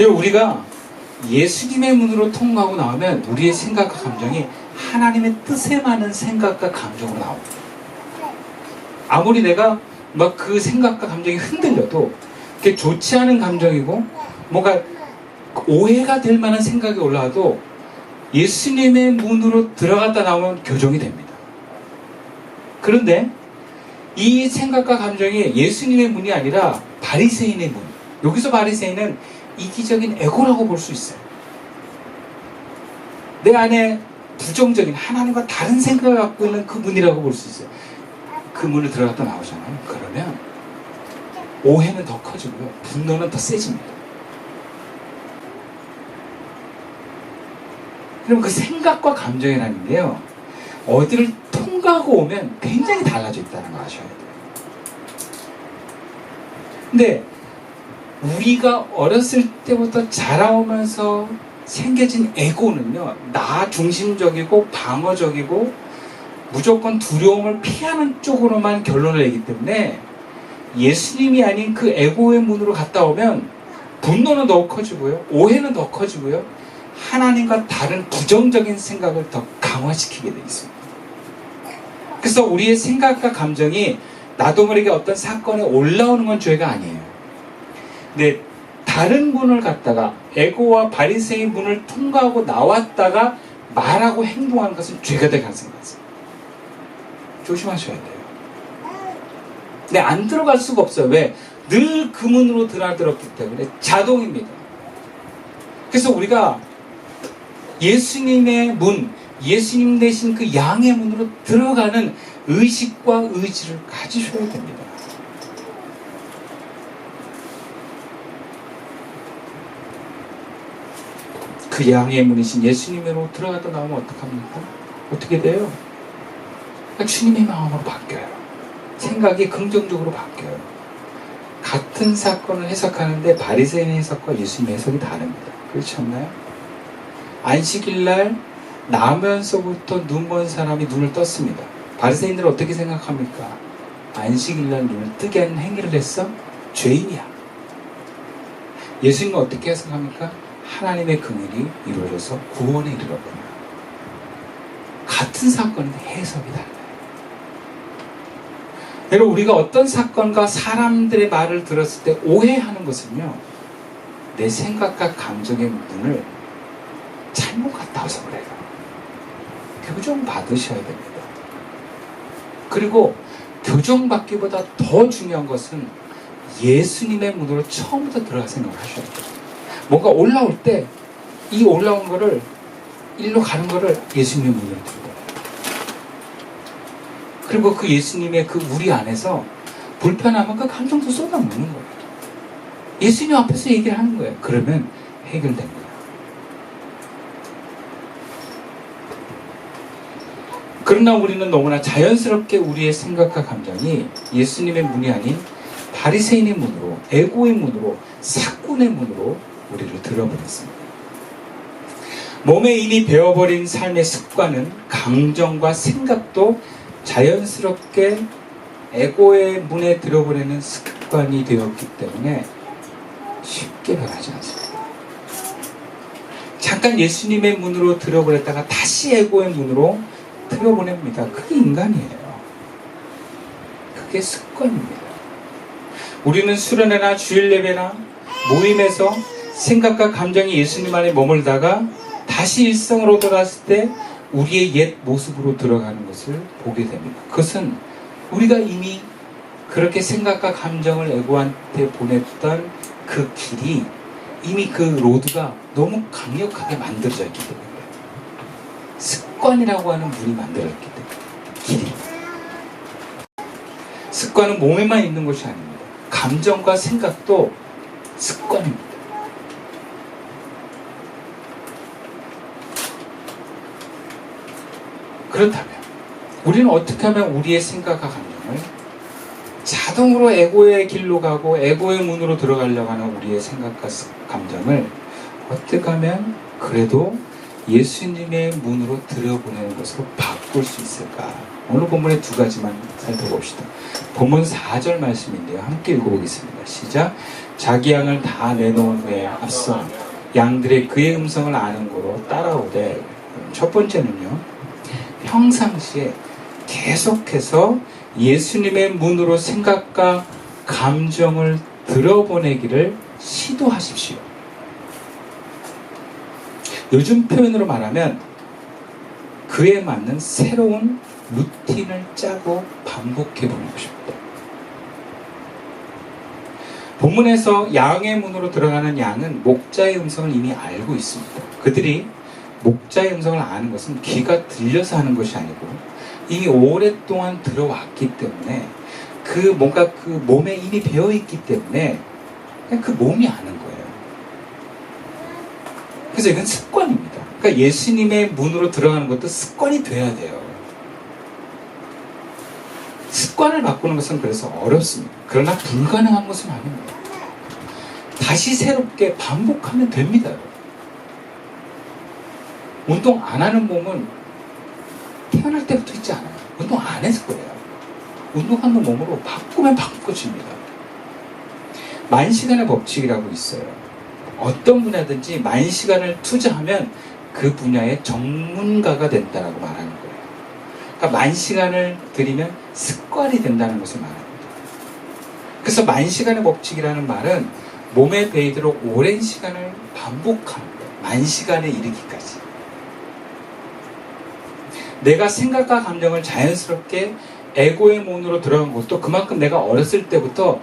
우리가 예수님의 문으로 통과하고 나오면 우리의 생각과 감정이 하나님의 뜻에 맞는 생각과 감정으로 나옵니다. 아무리 내가 막 그 생각과 감정이 흔들려도 그게 좋지 않은 감정이고 뭔가 오해가 될 만한 생각이 올라와도 예수님의 문으로 들어갔다 나오면 교정이 됩니다. 그런데 이 생각과 감정이 예수님의 문이 아니라 바리새인의 문. 여기서 바리새인은 이기적인 에고라고 볼 수 있어요. 내 안에 부정적인 하나님과 다른 생각을 갖고 있는 그 문이라고 볼 수 있어요. 그 문을 들어갔다 나오잖아요. 그러면 오해는 더 커지고요. 분노는 더 세집니다. 그럼 그 생각과 감정이라는 게요. 어디를 통과하고 오면 굉장히 달라져 있다는 거 아셔야 돼요. 근데 우리가 어렸을 때부터 자라오면서 생겨진 에고는요. 나 중심적이고 방어적이고 무조건 두려움을 피하는 쪽으로만 결론을 내기 때문에 예수님이 아닌 그 에고의 문으로 갔다 오면 분노는 더 커지고요. 오해는 더 커지고요. 하나님과 다른 부정적인 생각을 더 강화시키게 되어 있습니다. 그래서 우리의 생각과 감정이 나도 모르게 어떤 사건에 올라오는 건 죄가 아니에요. 근데 다른 문을 갔다가 에고와 바리새의 문을 통과하고 나왔다가 말하고 행동하는 것은 죄가 될 가능성이 많습니다. 조심하셔야 돼요. 근데 안 들어갈 수가 없어요. 왜? 늘 그 문으로 들어들었기 때문에 자동입니다. 그래서 우리가 예수님의 문, 예수님 대신 그 양의 문으로 들어가는 의식과 의지를 가지셔야 됩니다. 그 양의 문이신 예수님으로 들어갔다 나오면 어떡합니까? 어떻게 돼요? 주님의 마음으로 바뀌어요. 생각이 긍정적으로 바뀌어요. 같은 사건을 해석하는데 바리새인의 해석과 예수님의 해석이 다릅니다. 그렇지 않나요? 안식일날 나면서부터 눈먼 사람이 눈을 떴습니다. 바리새인들은 어떻게 생각합니까? 안식일날 눈을 뜨게 하는 행위를 했어? 죄인이야. 예수님은 어떻게 해석합니까? 하나님의 긍휼이 이루어져서 구원에 이르렀구나. 같은 사건인데 해석이 달라요. 여러분, 우리가 어떤 사건과 사람들의 말을 들었을 때 오해하는 것은요, 내 생각과 감정의 문을 잘못 갔다 와서 그래요. 교정 받으셔야 됩니다. 그리고 교정받기보다 더 중요한 것은 예수님의 문으로 처음부터 들어가 생각을 하셔야 돼요. 뭔가 올라올 때 이 올라온 거를 일로 가는 거를 예수님의 문으로 들고, 그리고 그 예수님의 그 우리 안에서 불편하면 그 감정도 쏟아놓는 거예요. 예수님 앞에서 얘기를 하는 거예요. 그러면 해결됩니다. 그러나 우리는 너무나 자연스럽게 우리의 생각과 감정이 예수님의 문이 아닌 바리새인의 문으로, 에고의 문으로, 사꾼의 문으로 우리를 들어버렸습니다. 몸에 이미 배워버린 삶의 습관은 감정과 생각도 자연스럽게 에고의 문에 들어버리는 습관이 되었기 때문에 쉽게 변하지 않습니다. 잠깐 예수님의 문으로 들어버렸다가 다시 에고의 문으로 들어보냅니다. 그게 인간이에요. 그게 습관입니다. 우리는 수련회나 주일 예배나 모임에서 생각과 감정이 예수님 안에 머물다가 다시 일상으로 돌아왔을 때 우리의 옛 모습으로 들어가는 것을 보게 됩니다. 그것은 우리가 이미 그렇게 생각과 감정을 에고한테 보냈던 그 길이 이미 그 로드가 너무 강력하게 만들어져 있기 때문에, 습관이라고 하는 문이 만들어졌기 때문에, 길이. 습관은 몸에만 있는 것이 아닙니다. 감정과 생각도 습관입니다. 그렇다면 우리는 어떻게 하면 우리의 생각과 감정을 자동으로 에고의 길로 가고 에고의 문으로 들어가려고 하는 우리의 생각과 감정을 어떻게 하면 그래도 예수님의 문으로 들여보내는 것으로 바꿀 수 있을까? 오늘 본문의 두 가지만 살펴봅시다. 본문 4절 말씀인데요. 함께 읽어보겠습니다. 시작. 자기 양을 다 내놓은 후에 앞서 양들의 그의 음성을 아는 고로 따라오되. 첫 번째는요, 평상시에 계속해서 예수님의 문으로 생각과 감정을 들어보내기를 시도하십시오. 요즘 표현으로 말하면 그에 맞는 새로운 루틴을 짜고 반복해 보는 것입니다. 본문에서 양의 문으로 들어가는 양은 목자의 음성을 이미 알고 있습니다. 그들이 목자의 음성을 아는 것은 귀가 들려서 하는 것이 아니고 이미 오랫동안 들어왔기 때문에 뭔가 그 몸에 이미 배어있기 때문에 그냥 그 몸이 아는 거예요. 그래서 이건 습관입니다. 그러니까 예수님의 문으로 들어가는 것도 습관이 돼야 돼요. 습관을 바꾸는 것은 그래서 어렵습니다. 그러나 불가능한 것은 아닙니다. 다시 새롭게 반복하면 됩니다. 운동 안 하는 몸은 태어날 때부터 있지 않아요. 운동 안 해서 그래요. 운동하는 몸으로 바꾸면 바꿔집니다. 만시간의 법칙이라고 있어요. 어떤 분야든지 만시간을 투자하면 그 분야의 전문가가 된다라고 말하는 거예요. 그러니까 만시간을 들이면 습관이 된다는 것을 말합니다. 그래서 만시간의 법칙이라는 말은 몸에 배이도록 오랜 시간을 반복하는 거예요. 만시간에 이르기까지. 내가 생각과 감정을 자연스럽게 에고의 문으로 들어간 것도 그만큼 내가 어렸을 때부터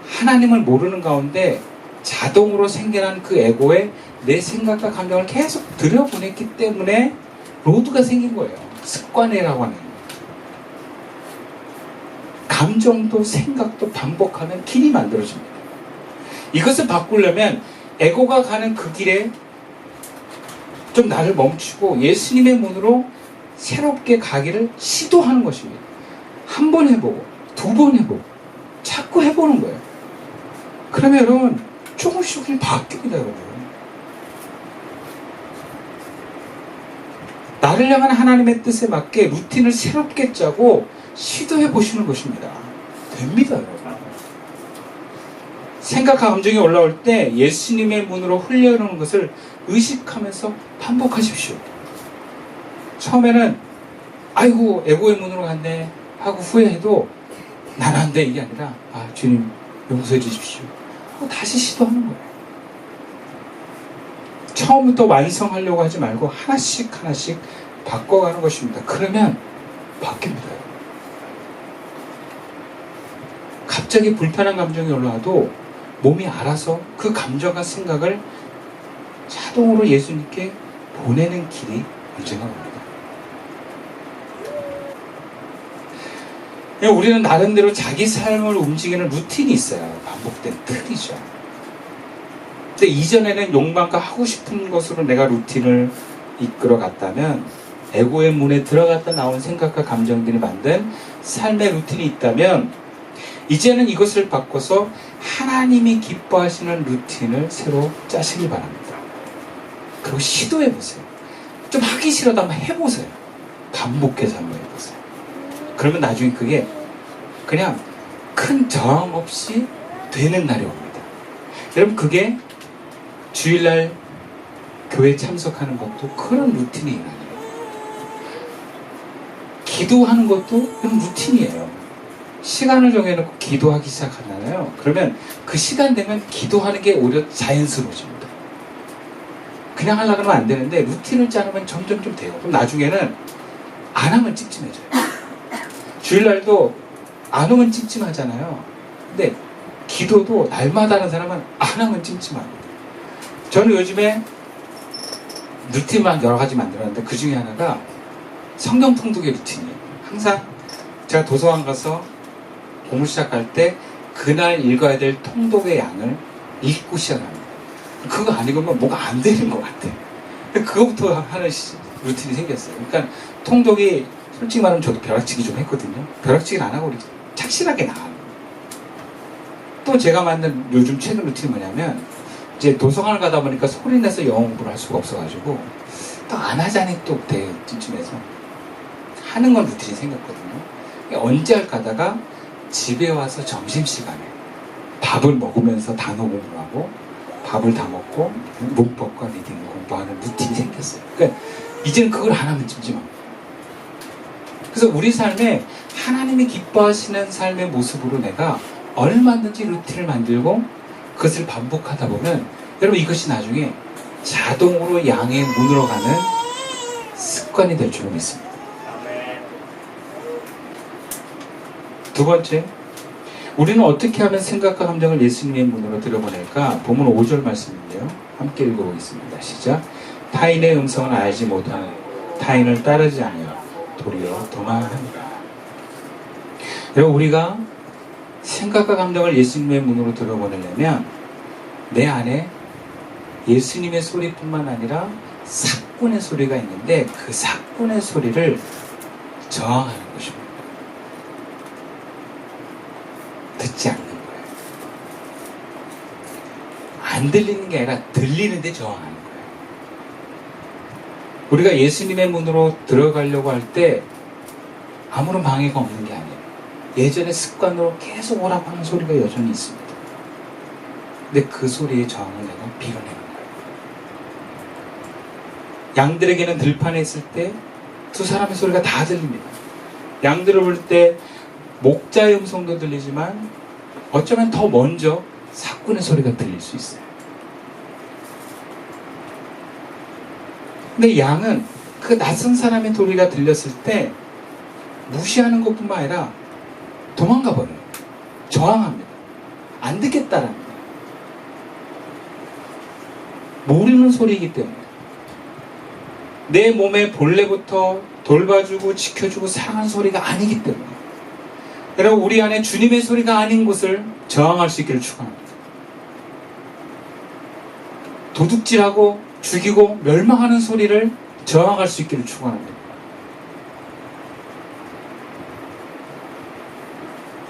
하나님을 모르는 가운데 자동으로 생겨난 그 에고에 내 생각과 감정을 계속 들여보냈기 때문에 로드가 생긴 거예요. 습관이라고 하는 거예요. 감정도 생각도 반복하면 길이 만들어집니다. 이것을 바꾸려면 에고가 가는 그 길에 좀 나를 멈추고 예수님의 문으로 새롭게 가기를 시도하는 것입니다. 한 번 해보고 두 번 해보고 자꾸 해보는 거예요. 그러면 여러분 조금씩 바뀝니다. 여러분. 나를 향한 하나님의 뜻에 맞게 루틴을 새롭게 짜고 시도해 보시는 것입니다. 됩니다. 여러분. 생각과 감정이 올라올 때 예수님의 문으로 흘려오는 것을 의식하면서 반복하십시오. 처음에는 아이고 에고의 문으로 갔네 하고 후회해도 난 안 돼 이게 아니라 주님 용서해 주십시오 하고 다시 시도하는 거예요. 처음부터 완성하려고 하지 말고 하나씩 바꿔가는 것입니다. 그러면 바뀝니다. 갑자기 불편한 감정이 올라와도 몸이 알아서 그 감정과 생각을 자동으로 예수님께 보내는 길이 언젠가 옵니다. 우리는 나름대로 자기 삶을 움직이는 루틴이 있어요. 반복된 틀이죠. 근데 이전에는 욕망과 하고 싶은 것으로 내가 루틴을 이끌어 갔다면 에고의 문에 들어갔다 나온 생각과 감정들이 만든 삶의 루틴이 있다면 이제는 이것을 바꿔서 하나님이 기뻐하시는 루틴을 새로 짜시길 바랍니다. 그리고 시도해보세요. 좀 하기 싫어도 한번 해보세요. 반복해서 한번 해보세요. 그러면 나중에 그게 그냥 큰 저항 없이 되는 날이 옵니다. 여러분 그게 주일날 교회 참석하는 것도 그런 루틴이 일어나요. 기도하는 것도 그런 루틴이에요. 시간을 정해놓고 기도하기 시작하잖아요. 그러면 그 시간 되면 기도하는 게 오히려 자연스러워집니다. 그냥 하려고 하면 안 되는데 루틴을 짜놓으면 점점 좀 돼요. 그럼 나중에는 안 하면 찜찜해져요. 주일날도 안 오면 찜찜하잖아요. 근데 기도도 날마다 하는 사람은 안 하면 찜찜합니다. 저는 요즘에 루틴만 여러 가지 만들었는데 그 중에 하나가 성경 통독의 루틴이에요. 항상 제가 도서관 가서 공부 시작할 때 그날 읽어야 될 통독의 양을 읽고 시작합니다. 그거 안 읽으면 뭐가 안 되는 것 같아요. 그거부터 하는 루틴이 생겼어요. 그러니까 통독이 솔직히 말하면 저도 벼락치기 좀 했거든요. 벼락치기를 안 하고 착실하게 나가요. 또 제가 만든 요즘 최근 루틴이 뭐냐면 이제 도서관을 가다 보니까 소리내서 영어 공부를 할 수가 없어가지고 또 안 하자니 또 되게 찜찜해서 하는 건 루틴이 생겼거든요. 언제 할까 하다가 집에 와서 점심시간에 밥을 먹으면서 단어 공부하고 밥을 다 먹고 문법과 리딩 공부하는 루틴이 생겼어요. 그러니까 이제는 그걸 안 하면 찜찜합니다. 그래서 우리 삶에 하나님이 기뻐하시는 삶의 모습으로 내가 얼마든지 루틴을 만들고 그것을 반복하다 보면 여러분 이것이 나중에 자동으로 양의 문으로 가는 습관이 될 줄로 믿습니다. 두 번째, 우리는 어떻게 하면 생각과 감정을 예수님의 문으로 들여보낼까? 본문 5절 말씀인데요. 함께 읽어보겠습니다. 시작. 타인의 음성을 알지 못하는 타인을 따르지 아니하여 도리어 도망합니다. 여러분 우리가 생각과 감정을 예수님의 문으로 들여보내려면 내 안에 예수님의 소리뿐만 아니라 사꾼의 소리가 있는데 그 사꾼의 소리를 저항하는 것입니다. 듣지 않는 거예요. 안 들리는 게 아니라 들리는데 저항하는 거예요. 우리가 예수님의 문으로 들어가려고 할 때 아무런 방해가 없는 게 아니에요. 예전의 습관으로 계속 오라고 하는 소리가 여전히 있습니다. 근데 그 소리에 저항을 내가 빌어내는 거예요. 양들에게는 들판에 있을 때 두 사람의 소리가 다 들립니다. 양들을 볼 때 목자의 음성도 들리지만 어쩌면 더 먼저 사꾼의 소리가 들릴 수 있어요. 근데 양은 그 낯선 사람의 소리가 들렸을 때 무시하는 것뿐만 아니라 도망가 버려요. 저항합니다. 안 듣겠다라는 거예요. 모르는 소리이기 때문에 내 몸의 본래부터 돌봐주고 지켜주고 사랑하는 소리가 아니기 때문에 여러분 우리 안에 주님의 소리가 아닌 것을 저항할 수 있기를 축원합니다. 도둑질하고 죽이고 멸망하는 소리를 저항할 수 있기를 축원합니다.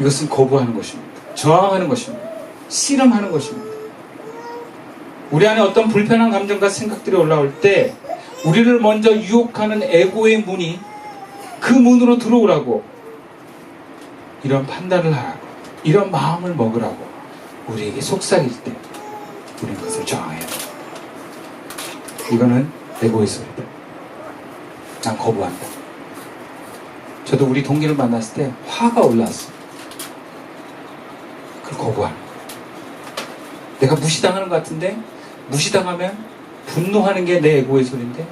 이것은 거부하는 것입니다. 저항하는 것입니다. 씨름하는 것입니다. 우리 안에 어떤 불편한 감정과 생각들이 올라올 때 우리를 먼저 유혹하는 에고의 문이 그 문으로 들어오라고 이런 판단을 하라고 이런 마음을 먹으라고 우리에게 속삭일 때 우리는 그것을 저항해야 합니다. 이거는 에고의 소리다. 난 거부한다. 저도 우리 동기를 만났을 때 화가 올라왔어요. 그걸 거부하는 거예요. 내가 무시당하는 것 같은데 무시당하면 분노하는 게 내 에고의 소리인데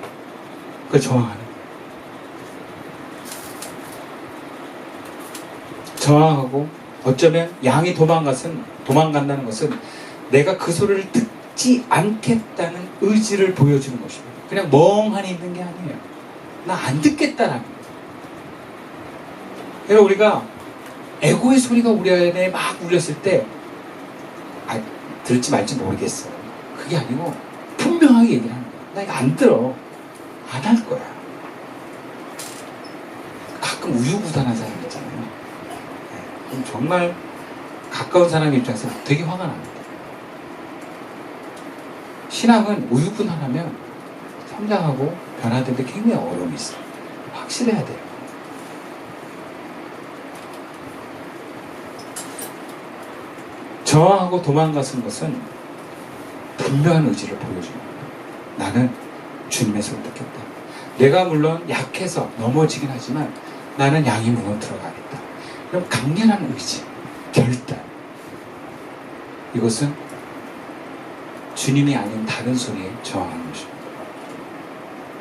그걸 저항하는 거예요. 저항하고 어쩌면 양이 도망간다는 것은 내가 그 소리를 듣지 않겠다는 의지를 보여주는 것입니다. 그냥 멍하니 있는 게 아니에요. 나 안 듣겠다라는 거예요. 여러분 우리가 에고의 소리가 우리 안에 막 울렸을 때 들을지 말지 모르겠어. 그게 아니고 분명하게 얘기를 하는 거야. 나 이거 안 들어. 안 할 거야. 가끔 우유부단한 사람 있잖아요. 정말 가까운 사람 입장에서 되게 화가 납니다. 신앙은 우유부단하면 성장하고 변화되는데 굉장히 어려움이 있어요. 확실해야 돼요. 저항하고 도망가는 것은 분명한 의지를 보여줍니다. 나는 주님의 소리를 듣겠다. 내가 물론 약해서 넘어지긴 하지만 나는 양이 문으로 들어가겠다. 그럼 강렬한 의지, 결단. 이것은 주님이 아닌 다른 소리에 저항하는 것입니다.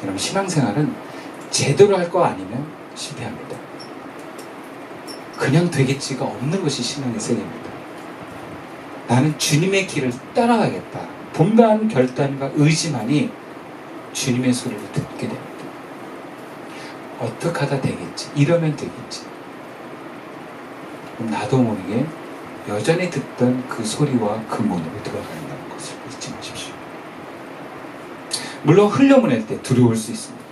여러분 신앙생활은 제대로 할 거 아니면 실패합니다. 그냥 되겠지가 없는 것이 신앙의 세계입니다. 나는 주님의 길을 따라가겠다. 분명한 결단과 의지만이 주님의 소리를 듣게 됩니다. 어떻게 하다 되겠지? 이러면 되겠지. 그럼 나도 모르게 여전히 듣던 그 소리와 그 문으로 들어간다는 것을 잊지 마십시오. 물론 흘려보낼 때 두려울 수 있습니다.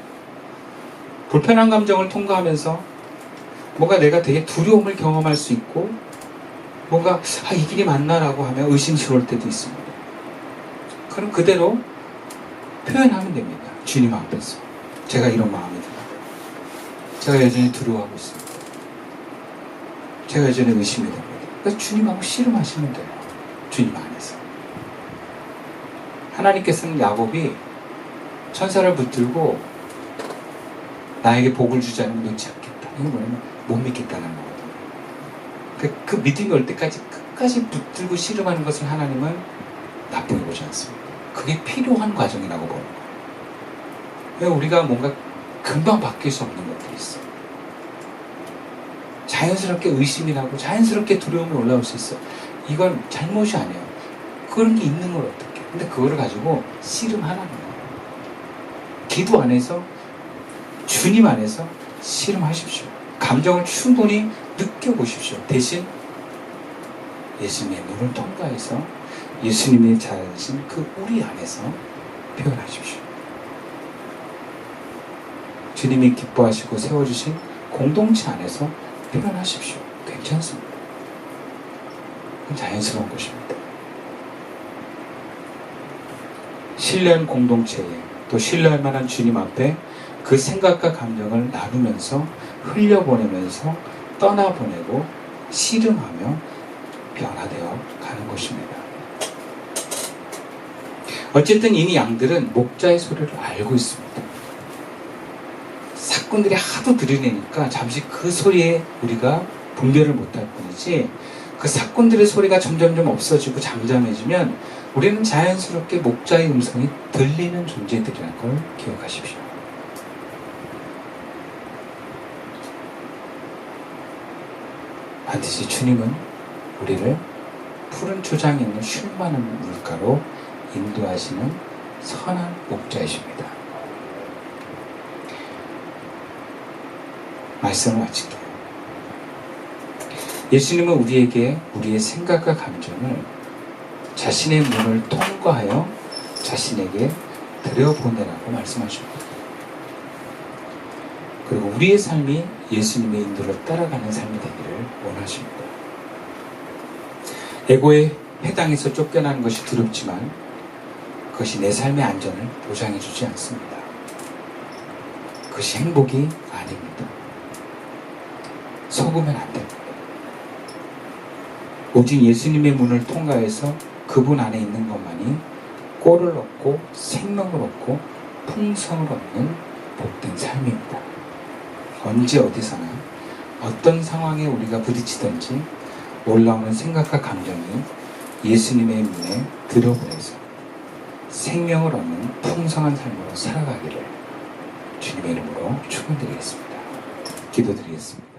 불편한 감정을 통과하면서 뭔가 내가 되게 두려움을 경험할 수 있고 뭔가 이 길이 맞나라고 하면 의심스러울 때도 있습니다. 그럼 그대로 표현하면 됩니다. 주님 앞에서 제가 이런 마음이 듭니다. 제가 여전히 두려워하고 있습니다. 제가 여전히 의심이 됩니다. 그러니까 주님하고 씨름하시면 돼요. 주님 안에서. 하나님께서는 야곱이 천사를 붙들고 나에게 복을 주지 않으면 놓지 않겠다. 이건 뭐냐면 못 믿겠다는 거거든요. 그 믿음이 올 때까지 끝까지 붙들고 씨름하는 것을 하나님은 나쁘게 보지 않습니다. 그게 필요한 과정이라고 보는 거예요. 왜 우리가 뭔가 금방 바뀔 수 없는 것들이 있어요. 자연스럽게 의심이 나고 자연스럽게 두려움이 올라올 수 있어. 이건 잘못이 아니에요. 그런 게 있는 걸 어떡해. 근데 그거를 가지고 씨름하라는 거예요. 기도 안에서 주님 안에서 씨름하십시오. 감정을 충분히 느껴보십시오. 대신 예수님의 문을 통과해서 예수님이 잘하신 그 우리 안에서 표현하십시오. 주님이 기뻐하시고 세워주신 공동체 안에서 표현하십시오. 괜찮습니다. 그건 자연스러운 것입니다. 신뢰한 공동체에 또 신뢰할 만한 주님 앞에 그 생각과 감정을 나누면서 흘려보내면서 떠나보내고 씨름하며 변화되어 가는 것입니다. 어쨌든 이미 양들은 목자의 소리를 알고 있습니다. 사꾼들이 하도 들이대니까 잠시 그 소리에 우리가 분별을 못할 뿐이지, 그 사꾼들의 소리가 점점점 없어지고 잠잠해지면 우리는 자연스럽게 목자의 음성이 들리는 존재들이라는 걸 기억하십시오. 반드시 주님은 우리를 푸른 초장에 있는 쉴 만한 물가로 인도하시는 선한 목자이십니다. 말씀을 마칠게요. 예수님은 우리에게 우리의 생각과 감정을 자신의 문을 통과하여 자신에게 들여보내라고 말씀하십니다. 그리고 우리의 삶이 예수님의 인도를 따라가는 삶이 되기를 원하십니다. 에고의 회당에서 쫓겨나는 것이 두렵지만 그것이 내 삶의 안전을 보장해주지 않습니다. 그것이 행복이 아닙니다. 속으면 안 됩니다. 오직 예수님의 문을 통과해서 그분 안에 있는 것만이 꼴을 얻고 생명을 얻고 풍성을 얻는 복된 삶입니다. 언제 어디서나 어떤 상황에 우리가 부딪히든지 올라오는 생각과 감정이 예수님의 문에 들어보내서 생명을 얻는 풍성한 삶으로 살아가기를 주님의 이름으로 축원드리겠습니다. 기도드리겠습니다.